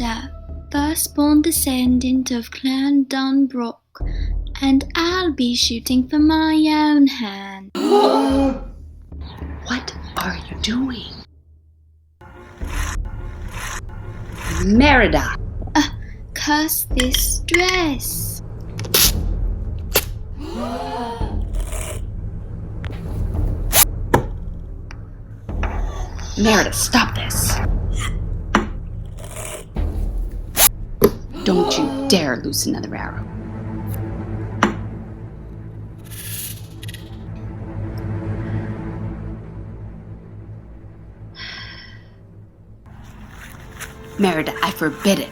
Merida, firstborn descendant of Clan Dunbrook, and I'll be shooting for my own hand. What are you doing? Merida! Curse this dress. Merida, stop this! Don't you dare loose another arrow. Merida, I forbid it.